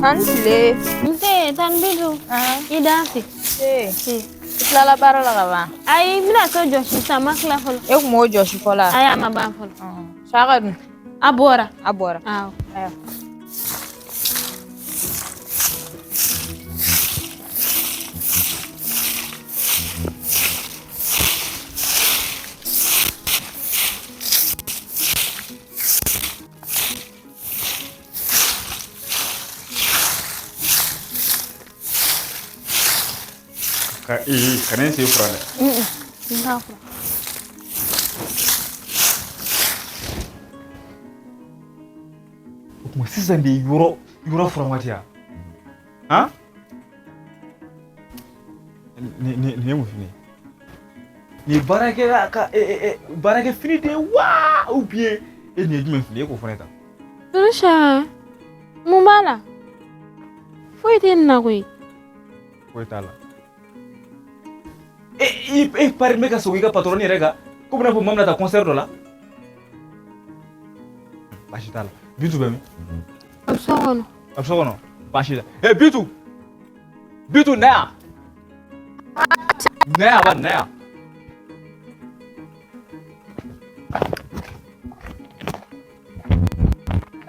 Anti Nte tan bidu. Ida si. Si. Islala bara la gaba. Ai mina to Joshi sama kla folo. E ko mo Joshi fola. Ai ama ba folo. Shaka dun. Abora. Ayo. Karen sai fura ne. Ina fura. Kuma sisan da yuro fura matiya. Ha? Ne mu fini. Ni barake fini de wa ou bien e ni jume fini ko fona ta. Rusha. Mumbala. Foi tin na koi. Ko ta la. Pare meka so wiga patroni rega. Ko buna fu mamna ta concert do la. Bashita la. Bitu bami. Absogono. Bashita. Bitu. Bitu na. Na.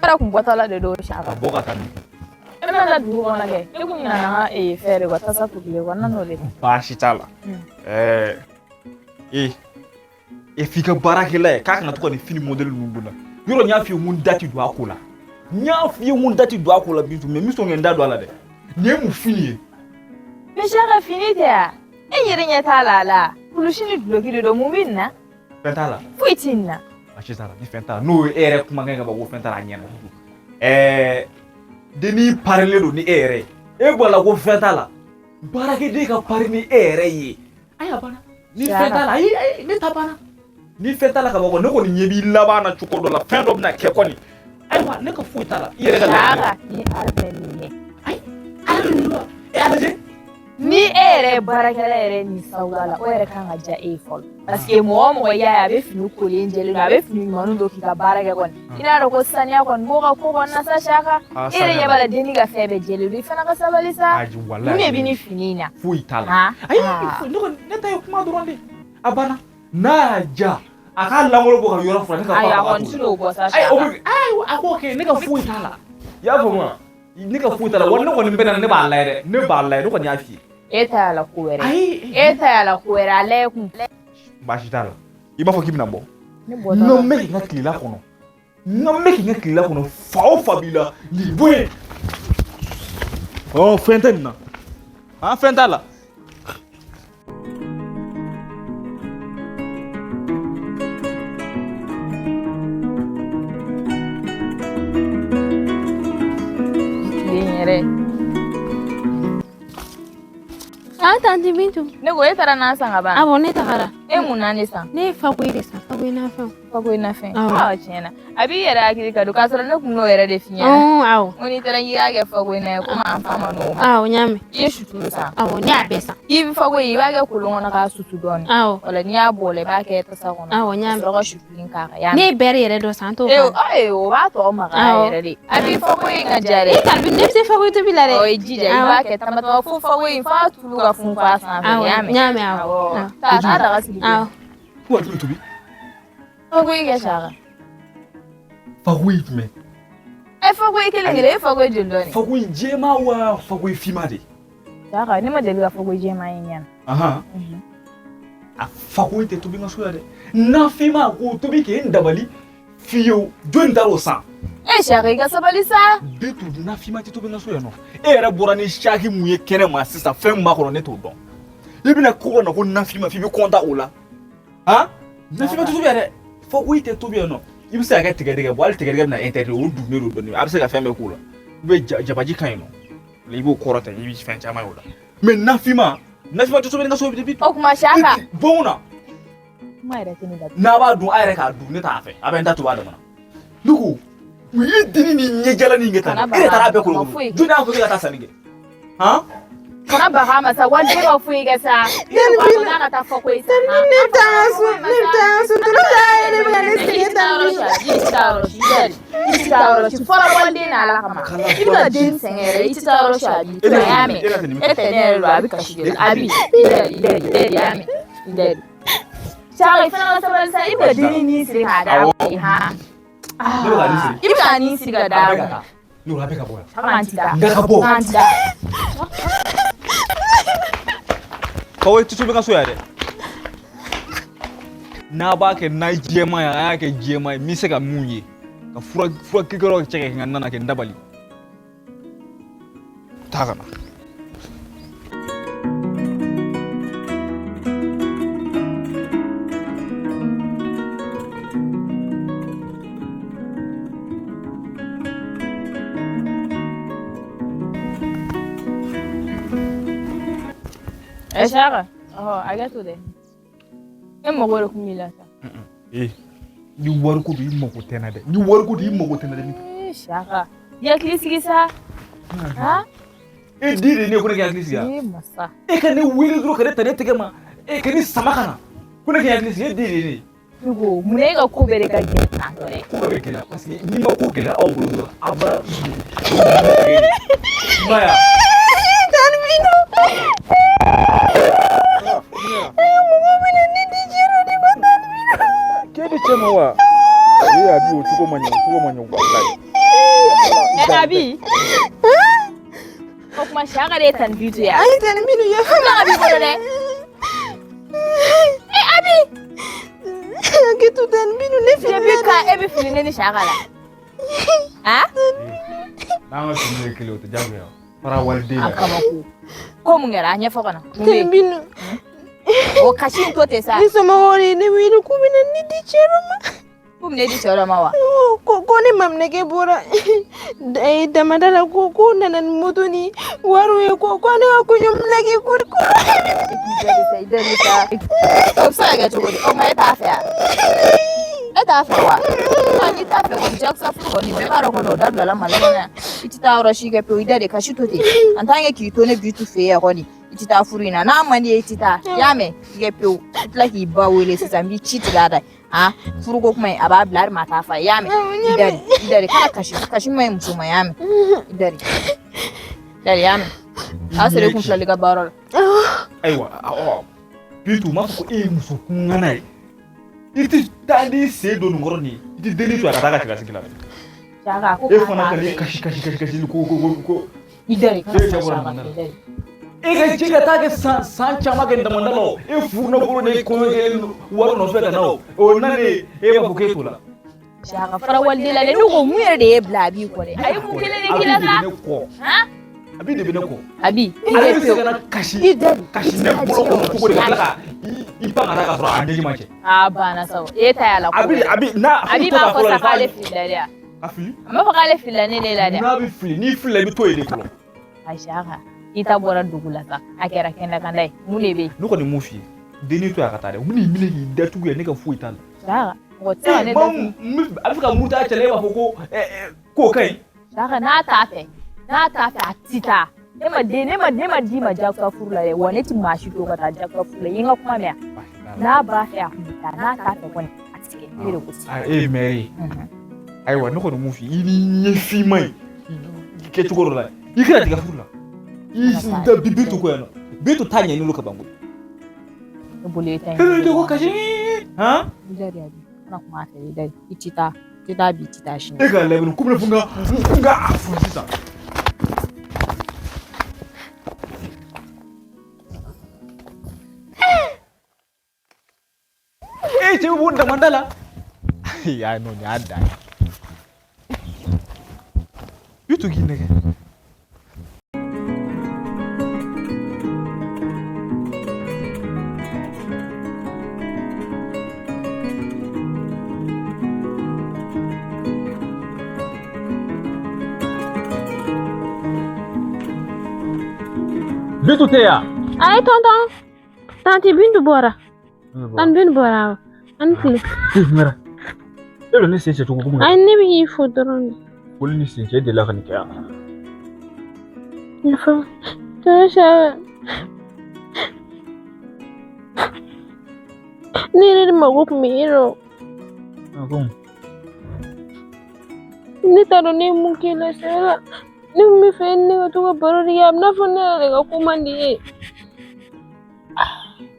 Kara kun botala de do shaka. Boga tan. Ina la du wona ke. E kun na fere go tasa ku bile wona no le. Bashita la. Fika barake la ka kana to ni fini model lunguna. Yoro nya fi mun dati do akula. Nya fi mun dati do akula bitu me miso ngenda do ala de. Ne mu fini. Me shaka fini ta. E yere nya ta lala. Kulushini bloki do mu binna. Fentala. Fuitinna. Bashita la ni fentala. No ere kuma nganga ba go fentala nyana. Deni parle do ni ere. E bola go fentala. Barake de ka pare ni ere yi. Aya bana. Ni fentala ai ni tabana. Ni fentala ka bago ne ko ni nyebi labana chuko do la fen do na ke ko ni. Ai wa ne ka fuitala. Ire ga la. Ni armeni. Ai. Armeni. E alaje. Ni ere barakala ere ni sawala o ere kan aja e fol parce que mo ya be finu ko le njele na be finu manu do kika baraka kon ina ro ko sanya kon go ko na sa shaka ere ya bala deni ga febe jele bi fana ka sabalisa ni bi ni finina fuitala ai ne tayo kuma durande abana naja aka langolo bo ka yoro fura ne ka ai akon tilo bo sa shaka ai ako ke ne ka fuitala ya fama ni ka fuitala wannan ko ni bena ne ba Allah ne ba Allah ko nya fi Eta la kuwere alaikum. Bashita la. Iba fo kibina bo. No me nga klila kono. No me nga klila kono. Fao fabila li boy. Oh, fentana. Ah, fentala. Tanti Bintu. Ne go etara na sanga ba. Abo ne takara. E munane sa. Ne fagwe de sa. Fagwe na fe. Chena. Abi yera akiri ka do kasara ne kuno yera de finya. Awo. Oni tara yi age fagwe na kuma amfama no. Awo nyame. Ye shutu sa. Awo ni abesa. Ibi fagwe yi age kulongo na ka sutu doni. Awo. Wala ni abole ba ke ta sa kono. Awo nyame. Ro shutu linka ka ya. Ne bere yere do santo. O ba to ma ka yere de. Abi fagwe nga jare. E kalbi ne se fagwe to bilare. O jija yi ba ke tamata fu fagwe fa tulu ga fun kwa sa. Nyame awo. Ta da gasili. Awo. Ko atu to bi. Fagwe ga shaka. Fagwe me. Fagwe kelengele fagwe jundoni. Fagwe jema wa fagwe fima de. Shaka ni ma de ga fagwe jema yin. Aha. Fagwe te to bi ngaso ya de. Na fima ko to bi ke ndabali fiyo don daro sa. Shaka ga sabalisa. Bitu na fima te to bi ngaso ya no. Era bora ni shaki muye kene ma sista fem ma ko ne to don. Ibina ko na ko na fima fi bi konta ola. Ha? Na fima to bi ya de. Fagwe te to bi no. Ibi se aga tigedege bo al tigedege na internet o du ne do ni abi se ga feme ko la. Be jabaji kan no. Le ibo korota ibi fen chama ola. Me na fima to so bi ngaso bi. O kuma shaka. Bona. Mai da tini da. Na ba du ayre ka du ne ta fe. Aben ta to ba da mana. Luku. Wi dini ni nyegala ni ngeta. Ire tara be ko. Du na ko ga ta saninge. Ha? Kana ba ha masa wanda ba fu ga sa. Ire ba na ka ta fa ko isa. Ni ta su tu la ire ba ne se ta. itaro ci fora wande na la kama ibna din sengere itaro shabi to yame etene ro abi kashige abi idari yame idari sai fana sabal sai ibna din ni sire ka da ha ibna ni sire ka da no rabe ka boya antida ngakabo antida kawai tutu ka so ya de na ba ka na jema ya ka jema mi se ka munye ka fura kikoro cheke ngana na ke ndabali tagana Shaka I get to there mo gore kumila sa ni warko bi mo ko tenade ni warko di mo ko tenade ni Shaka ya klisigisa ha dire ne ko ne ya klisiga masa ka ne wili duro ka tane tege ma ka ni samakana ko ne ya klisiga dire ne Hugo mune ga ko bere ka ge na to ne ko be kila parce que ni ma ko kila au bulu aba maya Dan vino. Kedi chema wa ye abi otuko manyo wallahi abi ko kuma shaka de tan bitu ya Ai dan vino ya kuma abi ko de abi gitu dan vino ne fi ya bi ka ebi fili ne shaka la ha na ma tuni kilo to jago ya para walde akama ko mun gara anya fa kana Dan vino. o kashin to te sa Ni sama hore ne vino ku binan ni di cheroma. kum ne di shora mawa Ko ne mam ne ke bora. Dai da madala ko nanan mutuni waru e ko ne ku yum lagi ko sai dai ta ko sa ga to o mai ta fa eta fa wa ni ta fa ko jaksa fu ni be maro ko da la malana iti ta ora shi ga pe ida de kashi to te antange ki to ne bitu fe ya ko ni iti ta furina na mani iti ta yame ga pe itla ki ba wele se zambi chiti da ha furugo kuma aba blar mata fa yame idari kala kashi mai musuma yame idari yame asere kun flali ga barol aiwa bitu ma ko musu ngana iti tandi se do ngoro ni iti deni to ataka chika sikila jaga ko fona kali kashi ko idari ega chika take san chama ke ndamandalo funa ko ne ko waro no feta no o nane ba ko ketula jaga fara walde la ne ko mu yerde e blabi ko de ay mu kele ne kila sa ha abi de beneko abi ale se kana kashi ne bolo ko de kala ipa ngara ka fara ande jimache bana saw ta yala ko abi na abi ba ko sa kale filariya afi amma fa kale filane ne la na bi fili ni fili bi to ile ko aisha ita bora dugula sa akera kenda kandai mulebe nuko ni mufi deni to akatare muni mile yi datu ya ne ka fu itala jaga ko tsama ne da afika muta chele ba ko kai jaga na tafe atita ne ma di ma jakka furla le wani ti mashi to ka ta jakka furla yinga kuma me na ba fa ya na tafe wani atike ne da kusi mary aiwa nuko ni mufi ini fi mai ke tukoro la ikira diga furla da bibitu ko yana bitu tanya ni luka bangu bule ta hele ko kashi ha dare abi ana kuma ta dare itita bi tita shi e ga level kuma funga afu sisa ce bunda mandala ya no ni ada bitu gine bitu teya Ai tonton. Tanti bindu bora. Tan bindu bora. Anti. mera elo ni sense to gumu Ai ne bi fodoron. wol ni sense de la kan kya Nafa. Tasha. Ni ne ma go miro. akum Ne t'a dɔn ne ye mun k'i la Sirala. Ne kun bɛ fɛ ne ka to ka baro de kɛ a bɛ n'a fɔ ne yɛrɛ de ka ko man di e ye.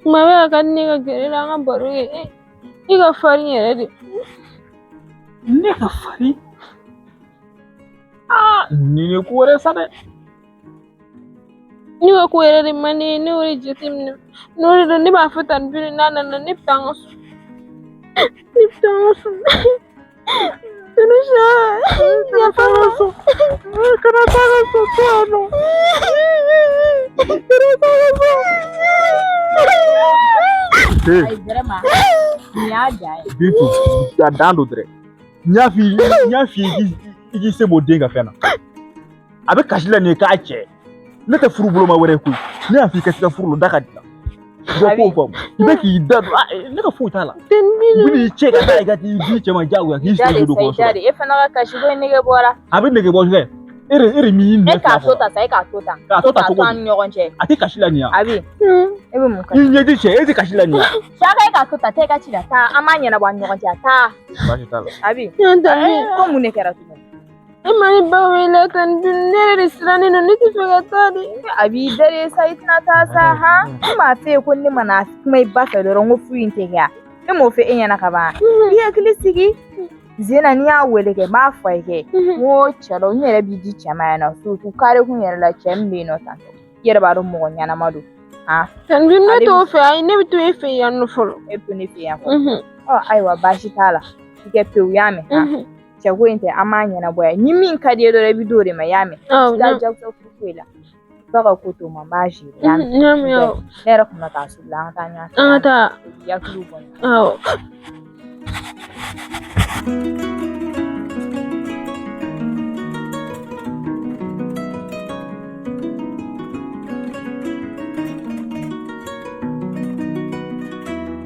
Tuma bɛɛ a ka di ne ka gɛrɛ la an ka baro kɛ. I ka farin yɛrɛ de. Ne ka farin? Nin ye ko wɛrɛ sa dɛ. Ne ka ko yɛrɛ de man di ne y'o de jateminɛ. N'o de don ne b'a fɔ tan bilen n'a nana ne bɛ taa an ka so. Ne bɛ taa an ka so. Tunisia, yafa n ma. Kana taa an ka so to yan nɔ. Kana taa an ka so. Ayi vraiment nin y'a dan ye. Bintu, a dan don dɛrɛ. N y'a f'i ye i k'i se b'o den ka fɛn na. A bɛ kasi la nin ye k'a cɛ. Ne tɛ furu boloma wɛrɛ koyi. Ne y'a f'i ka se ka furu da ka dilan. I bɛ k'o faamu. I bɛ k'i da don ne ka foyi t'a la. U bɛ n'i cɛ ka taa i ka t'i di cɛ ma diyagoya k'i sigi don kɔnɔ. Jari e fana ka kasi ko nege bɔra. A bɛ nege bɔ filɛ. E de m'i ɲɛ E k'a to tan sa e k'a to tan. K'a to tan cogo an ni ɲɔgɔn cɛ. A tɛ kasi la nin ya. Abi e bɛ mun kɛ? I ɲɛji cɛ e tɛ kasi la nin ya. Saka e k'a to tan taa i ka ci la taa an b'a ɲɛnabɔ an ni ɲɔgɔn cɛ taa. Baasi t'a la. Abi Ko mun de kɛra tuguni? e ma ne ba wele tan bilen ne yɛrɛ de sirannen don ne tɛ fɛ ka taa de. A b'i dare sa i tɛna taa sa han ne m'a f'e ye ko ne mana kuma i ba fɛ dɔrɔn ko furu in tɛ kɛ e m'o fɔ e ɲɛna ka ban i hakili sigi Zena n'i y'a wele kɛ n b'a fɔ a ye kɛ n ko cɛ dɔ n yɛrɛ b'i di cɛ ma yan nɔ surtout kare kun yɛrɛ la cɛ min bɛ yen nɔ tan tɔ i yɛrɛ b'a dɔn mɔgɔ ɲɛnama don han. Tan bilen ne t'o fɛ ayi ne bɛ to e fɛ yan nɔ fɔlɔ. E bɛ to ne fɛ yan fɔlɔ ayiwa baasi t'a la i kɛ pewu y'a mɛn han. Cɛ ko in tɛ an b'a ɲɛnabɔ yan ni min ka di ye dɔrɔn i bɛ d'o de ma y'a mɛn. I ka jagosa foyi la ba ka ko to ma n b'a gérer y'a mɛn. Ne yɛrɛ kun bɛ taa sugu la an ka taa ɲɔgɔn fɛ. An ka taa. I hakiliw bɔ ɲɔgɔn na.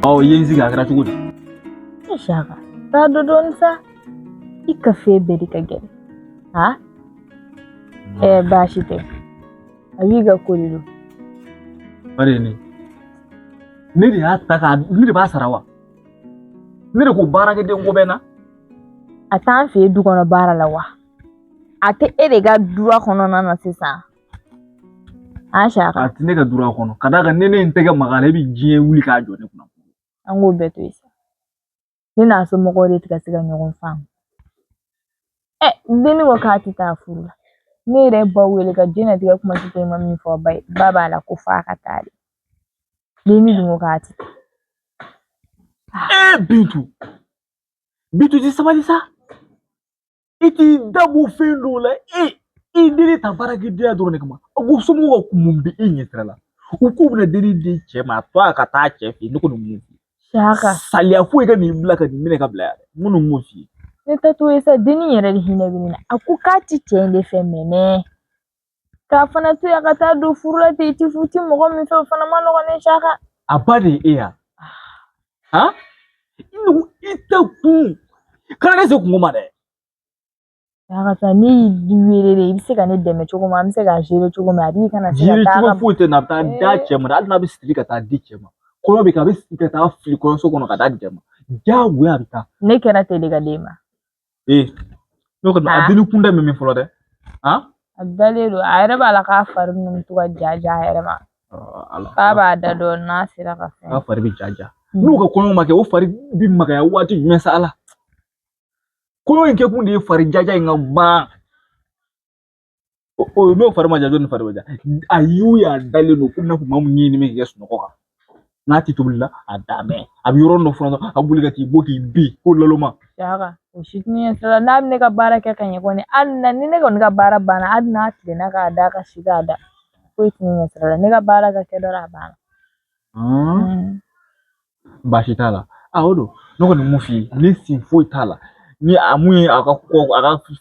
Awɔ. I ye n sigi a kɛra cogo di? Saka taa dɔ dɔɔnin sa i ka fɛn bɛɛ de ka gɛlɛn ha baasi tɛ a b'i ka ko de don. Bari ne de y'a ta ne de b'a sara wa? Ne de ko baarakɛden ko bɛ n na? A t'an fɛ du kɔnɔ baara la wa? A tɛ e de ka dura kɔnɔna na sisan an Saka. A tɛ ne ka dura kɔnɔ ka d'a kan ne n tɛgɛ maga a la e bɛ diɲɛ wuli k'a jɔ ne kunna. An k'o bɛɛ to yen sa ne n'a somɔgɔw de tɛ ka se ka ɲɔgɔn faamu. Denni ko k'a tɛ taa furu la ne yɛrɛ ba wele ka diɲɛlatigɛ kuma tɛ ma min fɔ ba b'a la ko f'a ka taa de. Denni dun ko k'a tɛ taa. Bintu ti sabali sa i t'i dabɔ fɛn dɔw la i den ta baarakɛdenya dɔrɔn de kama ko somɔgɔw mun bɛ e ɲɛsira la u k'u bɛna denni di cɛ ma a to a ka taa cɛ fɛ yen ne kɔni mun f'i ye. Saka Saliya foyi ka nin bila ka nin minɛ ka bila yan minnu m'o f'i ye. ne tɛ to yen sa denni yɛrɛ de hinɛ bɛ ne na a ko k'a tɛ cɛ in de fɛ mɛnɛ k'a fana to yen a ka taa don furu la ten i tɛ mɔgɔ min fɛ o fana ma nɔgɔn ne Saka. A ba de ye e ya han i tɛ kun kana ne se kungo ma dɛ. Saka sa ne y'i wele de i bɛ se ka ne dɛmɛ cogo min an bɛ se k'a gérer cogo min a b'i kana se ka taa. Gérer cogo foyi tɛ na a bɛ taa da cɛ ma hali n'a bɛ siri ka taa di cɛ ma kɔɲɔ bɛ kɛ a bɛ siri ka taa fili kɔɲɔso kɔnɔ ka taa di cɛ ma diyagoya a bɛ taa. Ne kɛra ten de ka d'e ma. N'o kɔni a denni kunda mɛ min fɔlɔ dɛ han. A dalen don a yɛrɛ b'a la k'a fari ninnu to ka ja a yɛrɛ ma k'a b'a da dɔn n'a sera ka fɛn. K'a fari bɛ ja n'u ka kɔɲɔ ma kɛ o fari bɛ magaya waati jumɛn sa ala kɔɲɔ in kɛ kun de ye fari jaja in ka ban n'o fari ma ja jɔn ni fari bɛ ja a y'u y'a dalen don ko n'a fɔ maa mun ɲini min kɛ sunɔgɔ kan n'a tɛ tobili la a damɛ a bɛ yɔrɔ dɔ fana a boli ka k'i bɔ k'i bin ko laloma. Saka o si tɛ ɲɛ sira la n'a bɛ ne ka baara kɛ ka ɲɛ kɔni hali ni ne kɔni ka baara banna hali n'a tilenna k'a da ka si k'a da foyi tɛ ɲɛ sira la ne ka baara ka kɛ dɔrɔn a banna. Baasi t'a la o don ne kɔni mun f'i ye ne sin foyi t'a la ni a mun ye a ka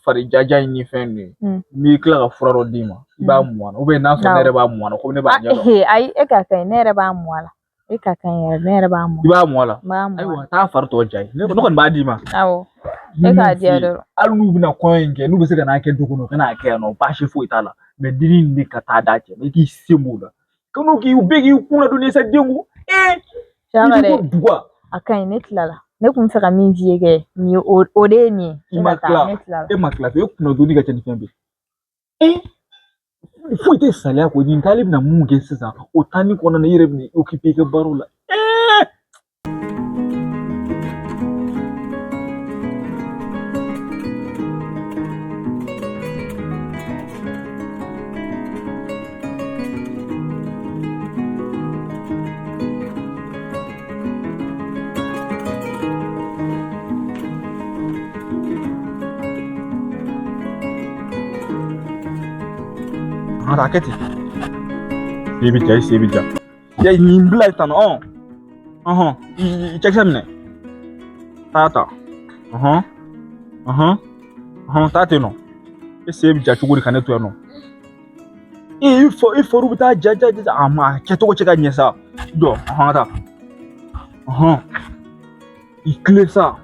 fari jaja in ni fɛn ninnu ye n'i tila ka fura dɔ d'i ma i b'a mun a la n'a sɔrɔ ne yɛrɛ b'a mun a la ko ne b'a ɲɛdɔn. Ayi e ka kan ne yɛrɛ b'a mun a la e ka kan yɛrɛ ne yɛrɛ b'a mun. I b'a mun a la. N b'a mun. Ayiwa taa fari tɔ ja ye ne kɔni b'a d'i ma. Awɔ e k'a diya dɔrɔn. Hali n'u bɛna kɔɲɔ in kɛ n'u bɛ se ka n'a kɛ du kɔnɔ u kana kɛ yan nɔ baasi foyi t'a la mɛ denni de ka taa d'a cɛ ma i k'i sen b'o la kan'u k'i bɛɛ k'i kun ladon sa den ko Saka dɛ a ka ɲi ne tilala ne kun fɛ ka min f'i ye kɛ ni o de ye nin ye. I ma tila e ma tila e kunna doni ka ca ni fɛn bɛɛ foyi tɛ saliya ko nin k'ale bɛna mun kɛ sisan o taani kɔnɔna na i yɛrɛ bɛna occupé i ka baaraw la raketi sebija ya nin bila tan i check samne tata tata no e sebija chuguri kane to no e foru bita jaja ama ke to cheka nyesa do ta i clear ça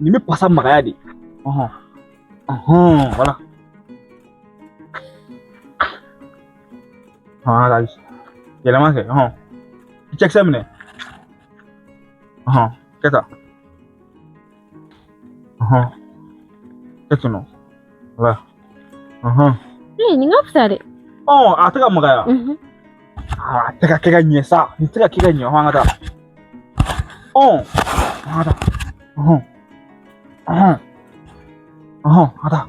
ni me passa magaya de voilà guys. Yelama ke check samne keta no voilà ni ngapsa de ataka magaya ataka kega nyesa nitaka kega nyo hangata hangata hada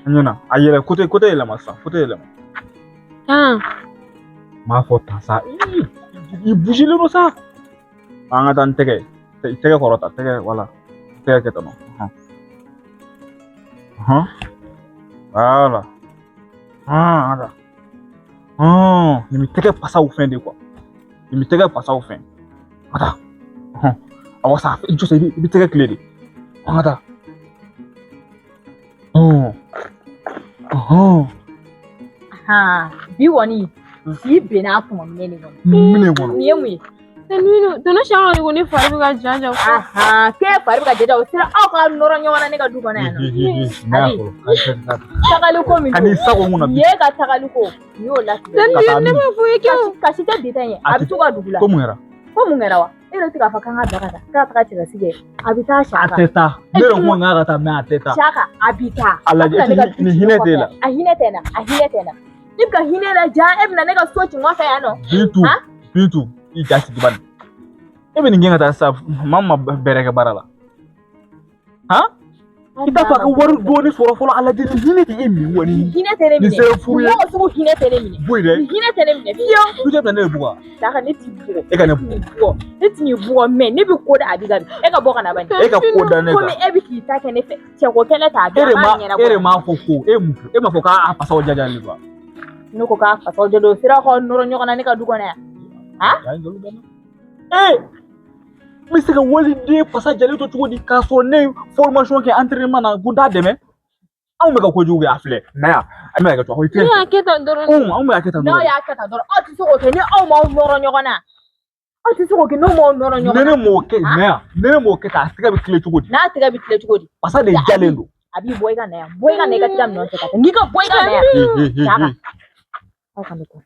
anyona ayela kote yelama sa kote yelama ma foto sa i bouger le ça anga dan tege korota tege wala tege keto no voilà ada ni mi tege passa au fin de quoi ni mi tege passa au fin ada awa sa i juste i tege clé de ada bi wani si bena kuma mene ne mene mu Nino dono shanga ni kuni faru ka jaja ke faru ka jaja sira aw ka noro nyona ne ka du kona yana tagalu ko min ani sago muna ye ka tagalu ko ni o lati ne ma fu yake kasi ta bitanye abitu ka dugula ko mun era wa ero tika fa kanga daga ka tira sige abita shaka ateta mero mo ngara ta me ateta shaka abita alaje ni hinetela a hinetena nibka hinela ja ebna ne ka sochi ngwa ya no bitu i jasi diban ebe ni ngenga ta sa mama bereka barala kita fa ka waru doni soro folo alaje ni hinete emi woni hinete ne mi ni se furu yo su hinete ne mi boy de hinete ne mi yo tu je na buwa saka ne ti buwa e ka ne buwa ne ti buwa me ne bi ko da adiga e ka boka na bani e ka ko da ne ka ko mi ebi ki ta ke ne fe che ko kele ta bi ere ma foko e ma foka a pasa wajaja le ba no ko ka pasa wajaja sira ko noro nyoko na ne ka du ko na Mr. Wali de passager to tugo di kaso ne formation ke entraînement na gunda deme aw me ka ko jugu afle na ame ka to hoyte ya keta doro aw me ka keta doro no ya keta doro o ti so ko ne aw ma noro nyoko na o ti so ko no mo noro nyoko nene mo ke na nene mo ke ta tiga bi kile tugo di na tiga bi kile tugo di pasa de jalendo abi boy ka na ka tiga no se ka ngi ka boy ka na ya aw kan ko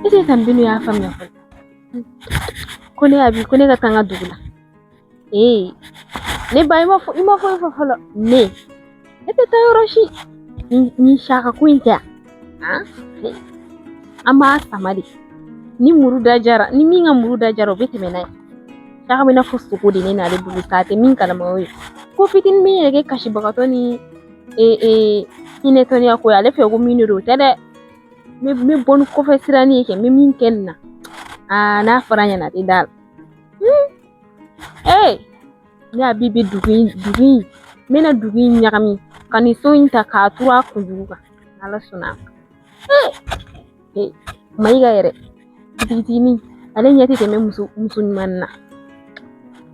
ite tambinu ya famya ko ne abi ko ne ka kanga dugula ne ba ima fo folo ne ite tayoroshi ni shaka kuinta ama samadi ni muruda jara ni minga muruda jara bete menai shaka mina fo suko de ne na de dugu kate min kala mawe ko fitin mi yege kashi bagato ni ine to ni akoya le fe go miniro tede me bon ko fe sirani ke me min kenna na faranya na dal ni abibi dugi mena dugi nyagami kani so inta ka tura ko juga ala suna mai ga yere titini ale nyati te me musun manna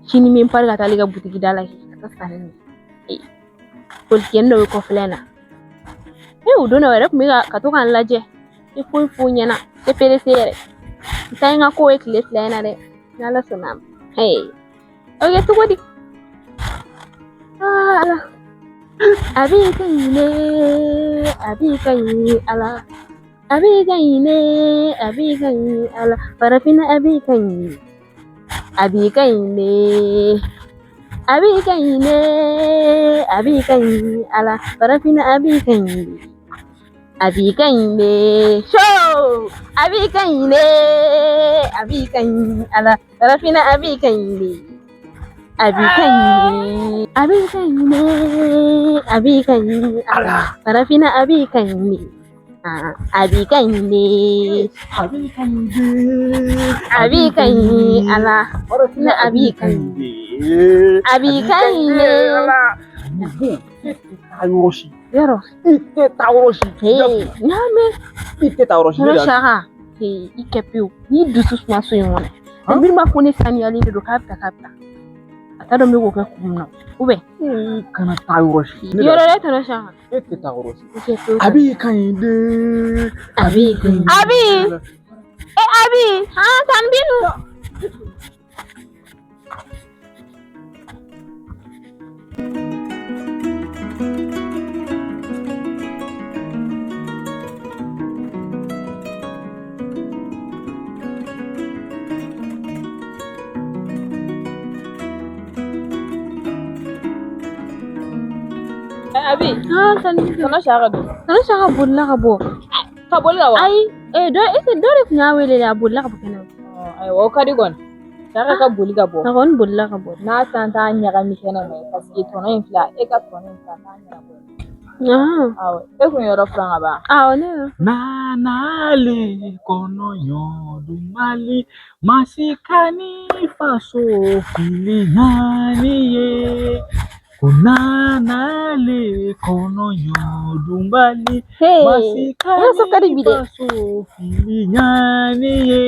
shini me parga tali ga butigi dala ki kasane ko kendo ko flena o don na wɛrɛ kun bɛ ka to k'an lajɛ i foyi foyi ɲɛna tɛ perese yɛrɛ n ta ye n ka kow ye tile 2 in na dɛ n'ala sɔnna ma o kɛ cogo di ala a b'i ka ɲi ne a b'i ka ɲi ala a b'i ka ɲi ne a b'i ka ɲi ala farafinna a b'i ka ɲi a b'i ka ɲi ne a b'i ka ɲi ne a b'i ka ɲi ala farafinna a b'i ka ɲi a b'i ka ɲi ne a b'i ka ɲi ne a b'i ka ɲi ala farafinna a b'i ka ɲi ne a b'i ka ɲi a b'i ka ɲi ne a b'i ka ɲi ala farafinna a b'i ka ɲi ne a b'i ka ɲi ne a b'i ka ɲi ne a b'i ka ɲi ala farafinna a b'i ka ɲi a b'i ka ɲi ne ayoroshi yɔrɔ ite tawroshi ɲaame ite tawroshi yɔrɔ saka i kɛ pewu n'i dusu suma so in kɔnɔ Emir b'a fɔ ne saniyalen de don k'a bɛ taa a t'a dɔn n bɛ k'o kɛ kun na kana tawroshi yɔrɔ dɛ tɔnɔ saka ite tawroshi i kɛ pewu a b'i ka ɲi ne a b'i ka ɲi abi tan binu Abi, tan binu kana shaka do. tɔnɔ saka bolila ka bɔ Ka boli ka wa? ayi dɔ de tun y'a wele a bolila ka bɔ kɛnɛ Ai, o ka di gon. Shaka ka boli ka bɔ. a kɔni bolila ka bɔ Na san ta ɲagami kɛnɛ ma parce que tɔnɔ in filɛ e ka tɔnɔ in ta n'a ɲagami. Awɔ, e kun yɔrɔ furan ka ban. awɔ ne yɛrɛ nanale kono yodumali masikani faso filinyani ye kunanale kono yodumali masikani faso filinyani ye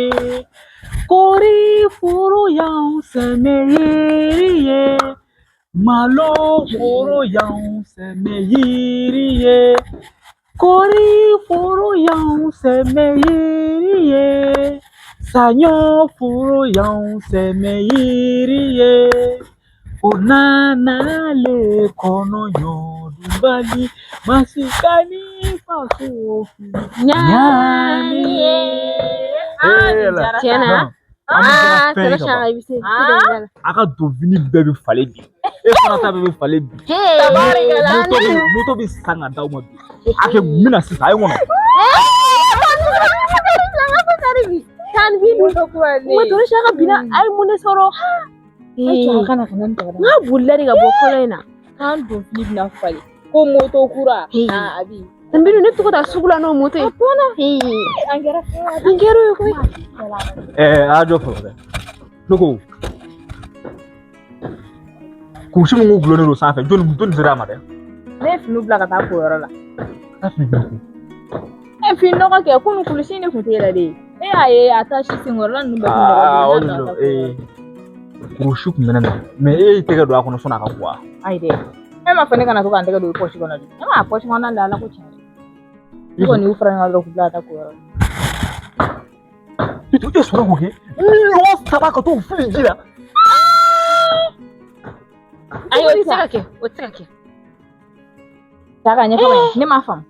kori furu yang semeyiri ye malo furu yang semeyiri ye kori furu yang semeyiri ye sanyo furu yang semeyiri ye onanale kono yodubali masikani faso nyani ye tiɲɛna tɔnɔ saka i bɛ se aka dovini bɛɛ bɛ falen bi e fana ta bɛɛ bɛ falen bi moto bɛ san ka d'aw ma bi a kɛ mun na sisan a ye kɔnɔ tan binu tɔnɔ saka bina a ye mun de sɔrɔ Kana kana n tɔgɔ. n ka bolila de ka bɔ fɔlɔ in na Kan don fili bɛna falen. Ko moto kura. Abi. tan binu ne bɛ to ka taa sugu la n'o moto ye An kɛra an kɛra o ye koyi a jɔ fɔlɔ dɛ ne ko kurusi min ko gulonnen don sanfɛ joli sera a ma dɛ ne ye fini bila ka taa ko yɔrɔ la. a fini bila ko Fini nɔgɔ kɛ ko nin kulusi ne kun tɛ yɛlɛ de. E y'a ye a ta si senkɔrɔla ninnu bɛɛ kun o nɔgɔ de don. don kurusi kun bɛ ne na mais e y'i tɛgɛ don a kɔnɔ sɔnni a ka bɔ wa Ayi dɛ. E m'a fɔ ne kana to ka n tɛgɛ don i pɔsi kɔnɔ de. Ne m'a pɔsi kɔnɔ da ala ko tiɲɛ. Ne kɔni y'u fara ɲɔgɔn kan k'u bila ka taa ko yɔrɔ la. i tɛ sɔrɔ k'o kɛ miliyɔn 3 ka t'o fili ji la ayi o tɛ se ka kɛ o tɛ se ka kɛ Taa ka ɲɛfɔ ma ne m'a faamu.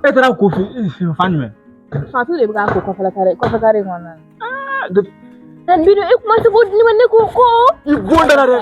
e taara ko fan jumɛn Fatu de bɛ k'a ko kɔfɛ kare kɔnɔna na. tan binu e kuma se k'o di ne ma ne k'o ko i bon da la dɛ